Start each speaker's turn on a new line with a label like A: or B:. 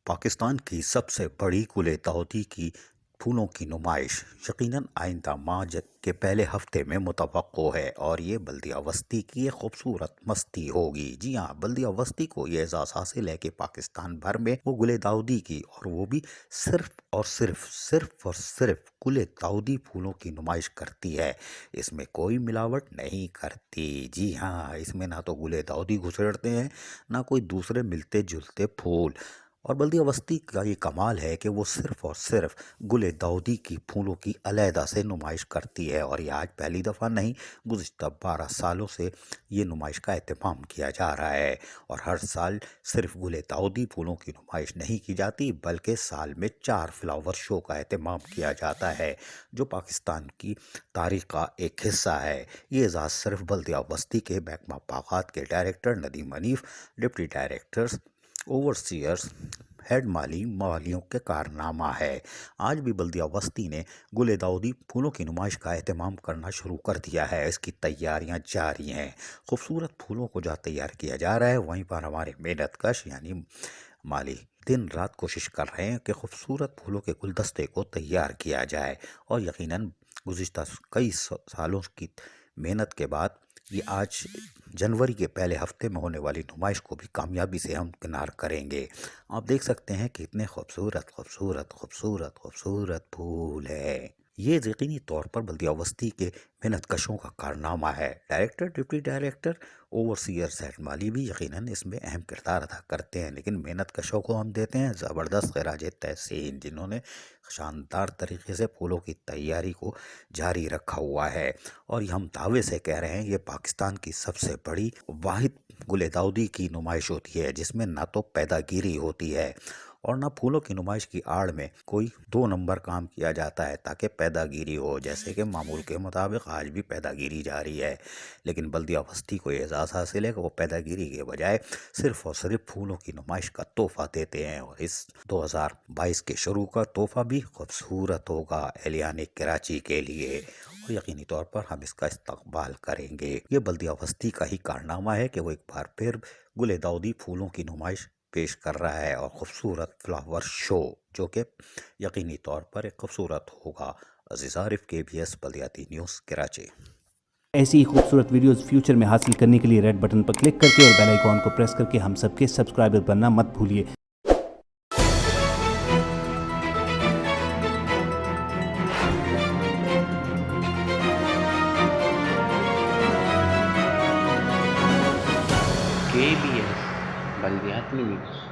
A: پاکستان کی سب سے بڑی گل داودی کی پھولوں کی نمائش یقیناً آئندہ ماہ کے پہلے ہفتے میں متوقع ہے اور یہ بلدیہ وسطی کی ایک خوبصورت مستی ہوگی۔ جی ہاں، بلدیہ وسطی کو یہ اعزاز حاصل ہے کہ پاکستان بھر میں وہ گل داودی کی اور وہ بھی صرف گل داودی پھولوں کی نمائش کرتی ہے۔ اس میں کوئی ملاوٹ نہیں کرتی۔ جی ہاں، اس میں نہ تو گل داودی گھسیڑتے ہیں نہ کوئی دوسرے ملتے جلتے پھول، اور بلدیہ وسطی کا یہ کمال ہے کہ وہ صرف گل داودی کی پھولوں کی علیحدہ سے نمائش کرتی ہے، اور یہ آج پہلی دفعہ نہیں، گزشتہ 12 سالوں سے یہ نمائش کا اہتمام کیا جا رہا ہے۔ اور ہر سال صرف گل داودی پھولوں کی نمائش نہیں کی جاتی بلکہ سال میں 4 فلاور شو کا اہتمام کیا جاتا ہے، جو پاکستان کی تاریخ کا ایک حصہ ہے۔ یہ اعزاز صرف بلدیہ وسطی کے محکمہ باغات کے director Nadeem Hanif, deputy directors, overseers, head مالیوں کے کارنامہ ہے۔ آج بھی بلدیہ وسطی نے گل داودی پھولوں کی نمائش کا اہتمام کرنا شروع کر دیا ہے۔ اس کی تیاریاں جاری ہیں۔ خوبصورت پھولوں کو جہاں تیار کیا جا رہا ہے، وہیں پر ہمارے محنت کش یعنی مالی دن رات کوشش کر رہے ہیں کہ خوبصورت پھولوں کے گلدستے کو تیار کیا جائے، اور یقیناً گزشتہ کئی سالوں کی محنت کے بعد یہ آج جنوری کے پہلے ہفتے میں ہونے والی نمائش کو بھی کامیابی سے ہم کنار کریں گے۔ آپ دیکھ سکتے ہیں کہ اتنے خوبصورت پھول ہے۔ یہ یقینی طور پر بلدیہ وسطی کے محنت کشوں کا کارنامہ ہے۔ ڈائریکٹر، ڈپٹی ڈائریکٹر، اوورسیئر، ہیڈ مالی بھی یقیناً اس میں اہم کردار ادا کرتے ہیں، لیکن محنت کشوں کو ہم دیتے ہیں زبردست خراج تحسین، جنہوں نے شاندار طریقے سے پھولوں کی تیاری کو جاری رکھا ہوا ہے۔ اور یہ ہم دعوے سے کہہ رہے ہیں، یہ پاکستان کی سب سے بڑی واحد گل داودی کی نمائش ہوتی ہے جس میں نہ تو پیدا گیری ہوتی ہے اور نہ پھولوں کی نمائش کی آڑ میں کوئی 2 نمبر کام کیا جاتا ہے تاکہ پیدا گیری ہو، جیسے کہ معمول کے مطابق آج بھی پیدا گیری جاری ہے۔ لیکن بلدیہ وسطی کو یہ اعزاز حاصل ہے کہ وہ پیدا گیری کے بجائے صرف پھولوں کی نمائش کا تحفہ دیتے ہیں، اور اس 2022 کے شروع کا تحفہ بھی خوبصورت ہوگا اہلیان کراچی کے لیے، اور یقینی طور پر ہم اس کا استقبال کریں گے۔ یہ بلدیہ وسطی کا ہی کارنامہ ہے کہ وہ ایک بار پھر گل داودی پھولوں کی نمائش پیش کر رہا ہے، اور خوبصورت فلاور شو جو کہ یقینی طور پر ایک خوبصورت ہوگا۔ عزیز عارف، KBS بلدیاتی نیوز، کراچی۔
B: ایسی ہی خوبصورت ویڈیوز فیوچر میں حاصل کرنے کے لیے ریڈ بٹن پر کلک کر کے اور بیل آئیکن کو پریس کر کے ہم سب کے سبسکرائبر بننا مت بھولیے۔
C: KBS بلدیات news.